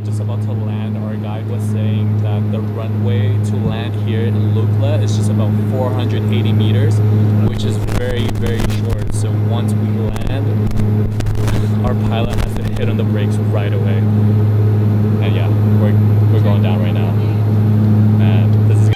Just about to land, our guide was saying that the runway to land here in Lukla is just about 480 meters, which is very, very short. So once we land, our pilot has to hit on the brakes right away. And yeah, we're going down right now. And this is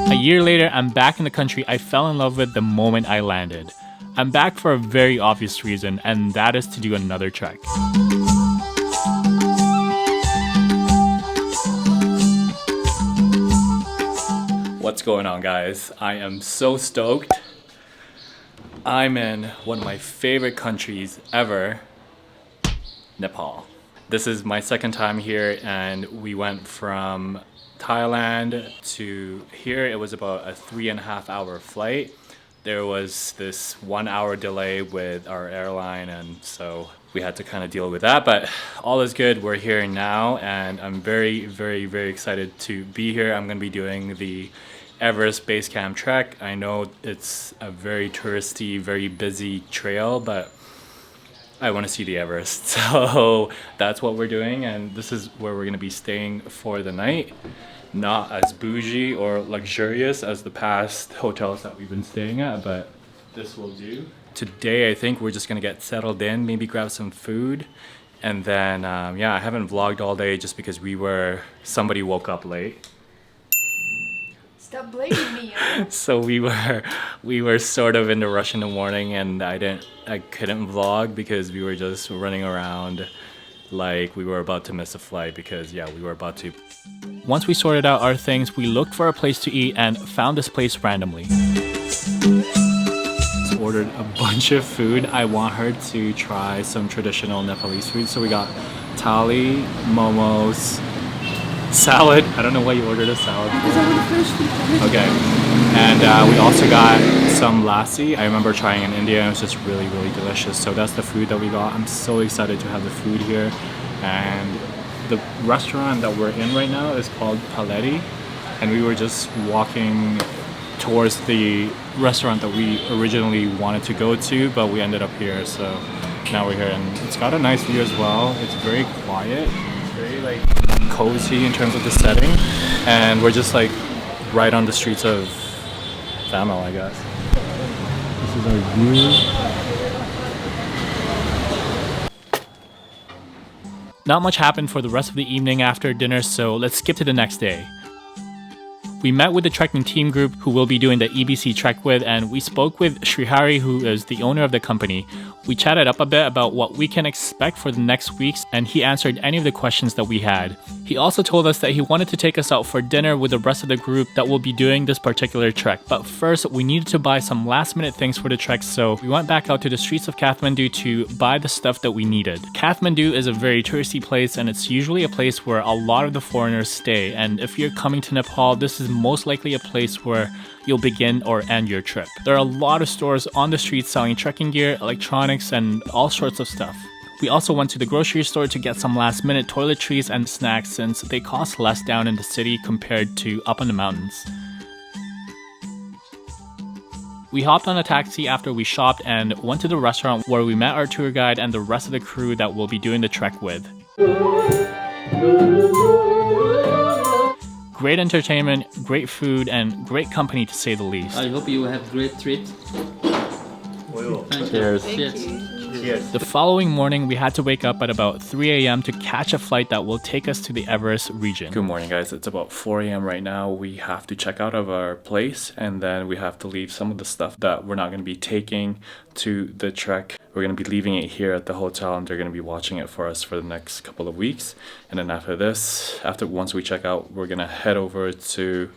a year later, I'm back in the country I fell in love with the moment I landed. I'm back for a very obvious reason, and that is to do another trek. What's going on, guys? I am so stoked. I'm in one of my favorite countries ever, Nepal. This is my second time here, and we went from Thailand to here. It was about a 3.5 hour flight. There was this 1 hour delay with our airline, and so we had to kind of deal with that, but all is good. We're here now, and I'm very, very, very excited to be here. I'm going to be doing the EVEREST Base Camp Trek. I know it's a very touristy, very busy trail, but I want to see the Everest. So that's what we're doing, and this is where we're going to be staying for the night. Not as bougie or luxurious as the past hotels that we've been staying at, but this will do. Today, I think we're just gonna get settled in, maybe grab some food, and then, yeah, I haven't vlogged all day just because somebody woke up late. Stop blaming me. So we were sort of in the rush in the morning, and I couldn't vlog because we were just running around like we were about to miss a flight, because yeah, we were about to. Once we sorted out our things, we looked for a place to eat and found this place randomly. Ordered a bunch of food. I want her to try some traditional Nepalese food, so we got thali, momos, salad. I don't know why you ordered a salad for. Okay, and we also got some lassi. I remember trying in India, and it was just really, really delicious. So that's the food that we got. I'm so excited to have the food here. And the restaurant that we're in right now is called Paletti, and we were just walking towards the restaurant that we originally wanted to go to, but we ended up here, so now we're here, and it's got a nice view as well. It's very quiet, very like cozy in terms of the setting, and we're just like right on the streets of Tamil, I guess. This is our view. Not much happened for the rest of the evening after dinner, so let's skip to the next day. We met with the trekking team group who we'll be doing the EBC trek with, and we spoke with Srihari, who is the owner of the company. We chatted up a bit about what we can expect for the next weeks, and he answered any of the questions that we had. He also told us that he wanted to take us out for dinner with the rest of the group that will be doing this particular trek. But first, we needed to buy some last minute things for the trek, so we went back out to the streets of Kathmandu to buy the stuff that we needed. Kathmandu is a very touristy place, and it's usually a place where a lot of the foreigners stay, and if you're coming to Nepal, this is most likely a place where you'll begin or end your trip. There are a lot of stores on the streets selling trekking gear, electronics, and all sorts of stuff. We also went to the grocery store to get some last minute toiletries and snacks, since they cost less down in the city compared to up in the mountains. We hopped on a taxi after we shopped and went to the restaurant where we met our tour guide and the rest of the crew that we'll be doing the trek with. Great entertainment, great food, and great company to say the least. I hope you have great treat. Cheers. Cheers. The following morning, we had to wake up at about 3 a.m. to catch a flight that will take us to the Everest region. Good morning, guys. It's about 4 a.m. right now. We have to check out of our place, and then we have to leave some of the stuff that we're not going to be taking to the trek. We're going to be leaving it here at the hotel, and they're going to be watching it for us for the next couple of weeks. And then after this, once we check out, we're going to head over to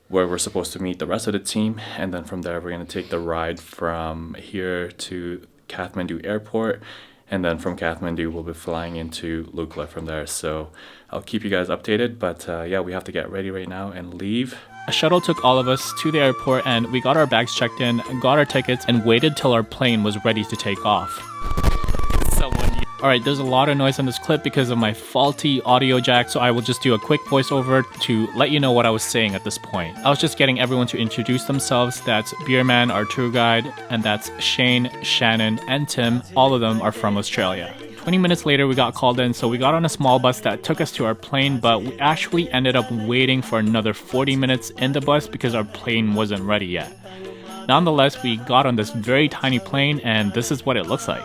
where we're supposed to meet the rest of the team, and then from there we're going to take the ride from here to Kathmandu Airport, and then from Kathmandu we'll be flying into Lukla from there. So I'll keep you guys updated, but yeah, we have to get ready right now and leave. A shuttle took all of us to the airport, and we got our bags checked in, got our tickets, and waited till our plane was ready to take off. Someone Alright, there's a lot of noise in this clip because of my faulty audio jack, so I will just do a quick voiceover to let you know what I was saying at this point. I was just getting everyone to introduce themselves. That's Beerman, our tour guide, and that's Shane, Shannon, and Tim. All of them are from Australia. 20 minutes later, we got called in, so we got on a small bus that took us to our plane, but we actually ended up waiting for another 40 minutes in the bus because our plane wasn't ready yet. Nonetheless, we got on this very tiny plane, and this is what it looks like.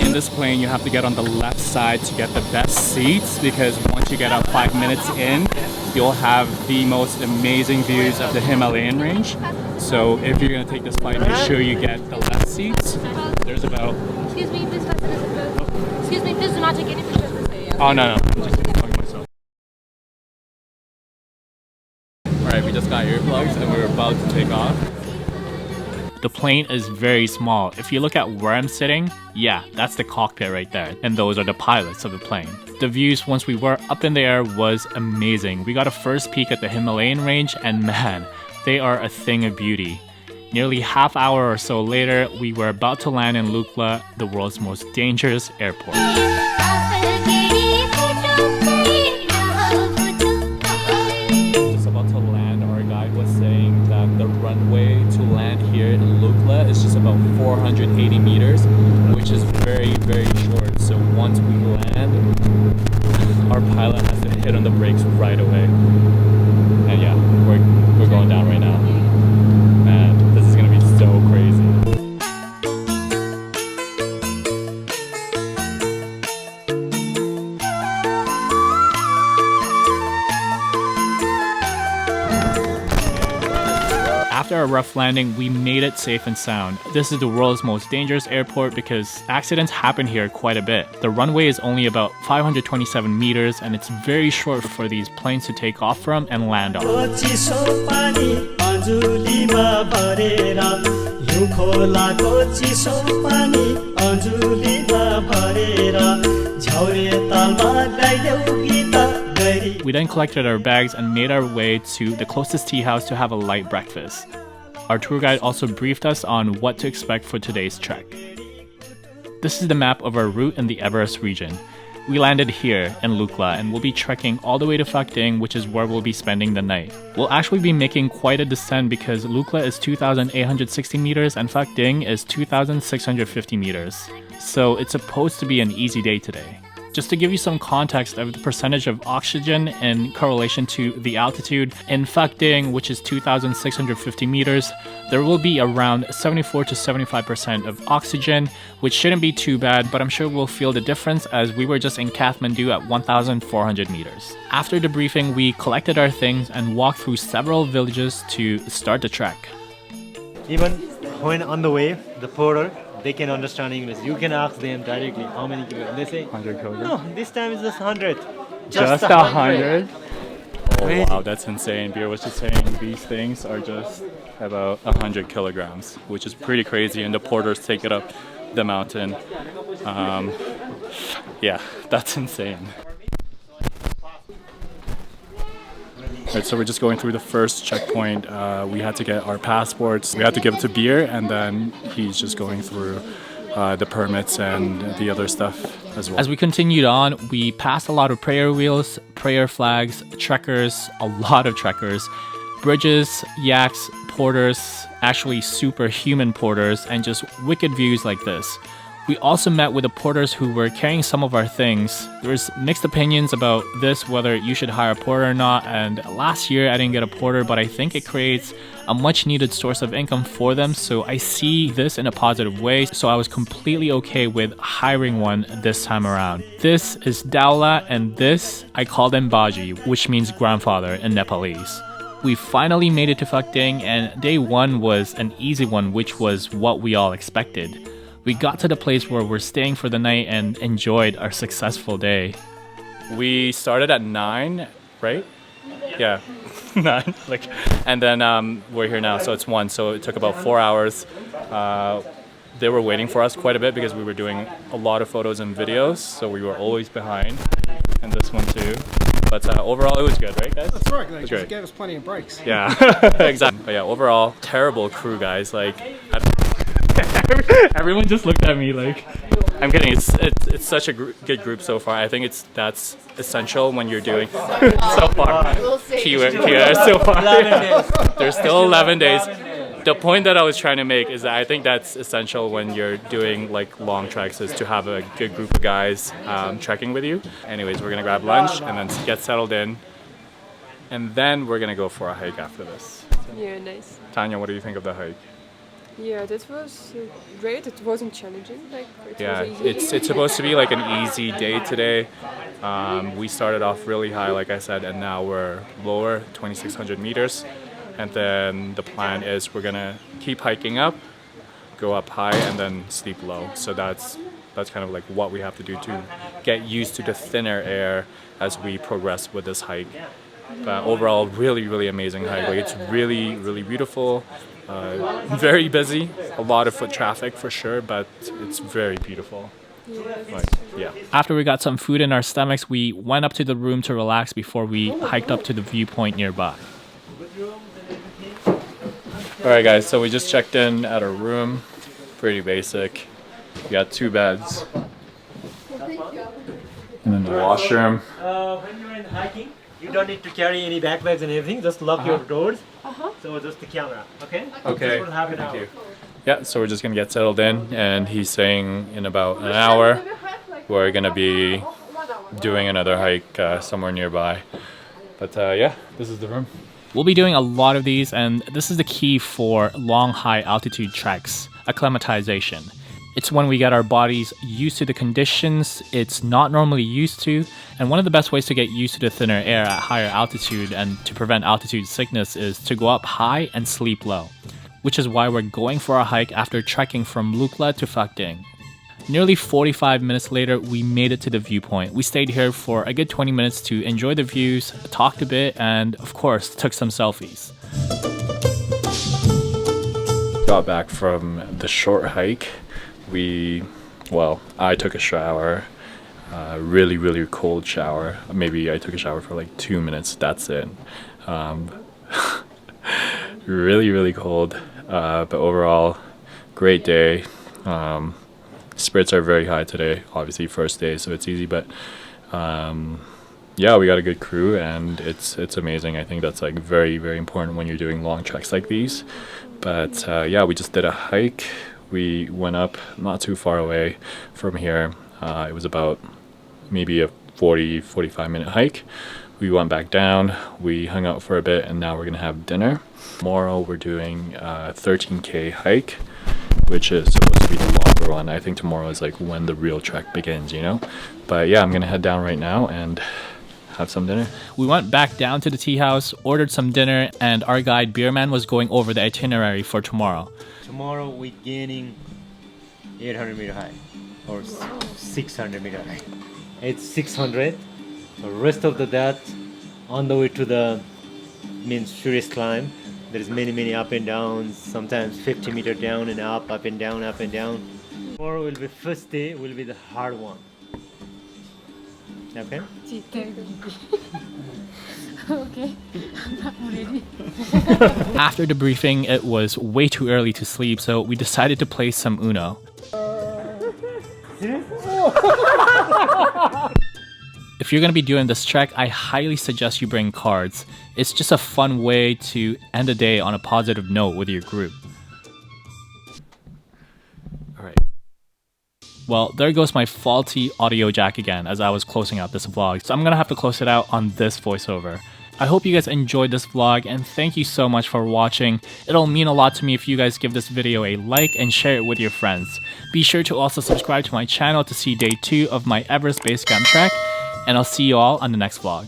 In this plane, you have to get on the left side to get the best seats, because once you get up 5 minutes in, you'll have the most amazing views of the Himalayan range. So if you're going to take this flight, make sure you get the left seats. There's about... Excuse me, please do not take any pictures of this video. Oh, no. I'm just talking myself. Alright, we just got earplugs and we're about to take off. The plane is very small. If you look at where I'm sitting, yeah, that's the cockpit right there. And those are the pilots of the plane. The views once we were up in the air was amazing. We got a first peek at the Himalayan range and man, they are a thing of beauty. Nearly half hour or so later, we were about to land in Lukla, the world's most dangerous airport. Just about to land, our guide was saying that the runway to land here in Lukla is just about 480 meters, which is very, very short. So once we land, our pilot has to hit on the brakes right away. And yeah, we're going down right now. And this is gonna be so crazy. After a rough landing, we made it safe and sound. This is the world's most dangerous airport because accidents happen here quite a bit. The runway is only about 527 meters and it's very short for these planes to take off from and land on. We then collected our bags and made our way to the closest tea house to have a light breakfast. Our tour guide also briefed us on what to expect for today's trek. This is the map of our route in the Everest region. We landed here in Lukla and we'll be trekking all the way to Phakding, which is where we'll be spending the night. We'll actually be making quite a descent because Lukla is 2,860 meters and Phakding is 2,650 meters. So it's supposed to be an easy day today. Just to give you some context of the percentage of oxygen in correlation to the altitude, in Phakding, which is 2,650 meters, there will be around 74 to 75% of oxygen, which shouldn't be too bad, but I'm sure we'll feel the difference as we were just in Kathmandu at 1,400 meters. After the briefing, we collected our things and walked through several villages to start the trek. Even when on the way, the porter, they can understand English. You can ask them directly how many kilograms. They say 100 kilograms? No, this time it's just 100. Just 100? Oh wow, that's insane. Beer was just saying these things are just about 100 kilograms, which is pretty crazy, and the porters take it up the mountain. Yeah, that's insane. Right, so we're just going through the first checkpoint. We had to get our passports. We had to give it to Beer, and then he's just going through the permits and the other stuff as well. As we continued on, we passed a lot of prayer wheels, prayer flags, trekkers, a lot of trekkers, bridges, yaks, porters, actually superhuman porters, and just wicked views like this. We also met with the porters who were carrying some of our things. There's mixed opinions about this, whether you should hire a porter or not, and last year I didn't get a porter, but I think it creates a much needed source of income for them, so I see this in a positive way, so I was completely okay with hiring one this time around. This is Daula, and this, I call them Baji, which means grandfather in Nepalese. We finally made it to Phakding, and day one was an easy one, which was what we all expected. We got to the place where we're staying for the night and enjoyed our successful day. We started at 9, right? Yeah, 9. And then we're here now, so it's 1. So it took about 4 hours. They were waiting for us quite a bit because we were doing a lot of photos and videos, so we were always behind. And this one too. But overall, it was good, right, guys? That's right, guys. It gave us plenty of breaks. Yeah, exactly. But yeah, overall, terrible crew, guys. Like, Everyone just looked at me like. I'm kidding. It's such a good group so far. I think that's essential when you're doing so far. We'll see. Keyword so far. There's still 11 days. The point that I was trying to make is that I think that's essential when you're doing like long treks, is to have a good group of guys trekking with you. Anyways, we're gonna grab lunch and then get settled in, and then we're gonna go for a hike after this. Yeah, nice. Tanya, what do you think of the hike? Yeah, that was great. It wasn't challenging. Like, Yeah, was easy. it's supposed to be like an easy day today. We started off really high, like I said, and now we're lower, 2,600 meters. And then the plan is we're gonna keep hiking up, go up high, and then sleep low. So that's kind of like what we have to do to get used to the thinner air as we progress with this hike. But overall, really amazing hike. Like, it's really beautiful. Very busy, a lot of foot traffic for sure, but it's very beautiful. Like, yeah. After we got some food in our stomachs, we went up to the room to relax before we hiked up to the viewpoint nearby. Alright guys, so we just checked in at our room. Pretty basic. We got 2 beds. And then the washroom. When you're in hiking, you don't need to carry any backpacks and everything. Just lock your doors. So just the camera, okay? Okay, Just for half an thank hour. you. Yeah, so we're just gonna get settled in, and he's saying in about an hour we're gonna be doing another hike somewhere nearby. But yeah, this is the room. We'll be doing a lot of these, and this is the key for long high altitude treks, acclimatization. It's when we get our bodies used to the conditions it's not normally used to, and one of the best ways to get used to the thinner air at higher altitude and to prevent altitude sickness is to go up high and sleep low, which is why we're going for a hike after trekking from Lukla to Phakding. Nearly 45 minutes later, we made it to the viewpoint. We stayed here for a good 20 minutes to enjoy the views, talked a bit, and of course, took some selfies. Got back from the short hike. I took a shower, really cold shower. Maybe I took a shower for like 2 minutes, that's it. Really cold, but overall, great day. Spirits are very high today, obviously first day, so it's easy, but yeah, we got a good crew, and it's amazing. I think that's like very important when you're doing long treks like these. But yeah, we just did a hike. We went up not too far away from here. It was about maybe a 40-45 minute hike. We went back down, we hung out for a bit, and now we're gonna have dinner. Tomorrow we're doing a 13K hike, which is supposed to be the longer one. I think tomorrow is like when the real trek begins, you know? But yeah, I'm gonna head down right now and have some dinner. We went back down to the tea house, ordered some dinner, and our guide Beerman was going over the itinerary for tomorrow. Tomorrow we're gaining 800 meter high or 600 meter high. It's 600. The rest of that on the way to the serious climb. There is many up and downs. Sometimes 50 meter down and up and down. Tomorrow will be first day. Will be the hard one. Okay. Okay, I'm not ready. After the briefing, it was way too early to sleep, so we decided to play some Uno. If you're going to be doing this trek, I highly suggest you bring cards. It's just a fun way to end the day on a positive note with your group. Alright. Well, there goes my faulty audio jack again as I was closing out this vlog, so I'm going to have to close it out on this voiceover. I hope you guys enjoyed this vlog, and thank you so much for watching. It'll mean a lot to me if you guys give this video a like and share it with your friends. Be sure to also subscribe to my channel to see day 2 of my Everest Base Camp Trek, and I'll see you all on the next vlog.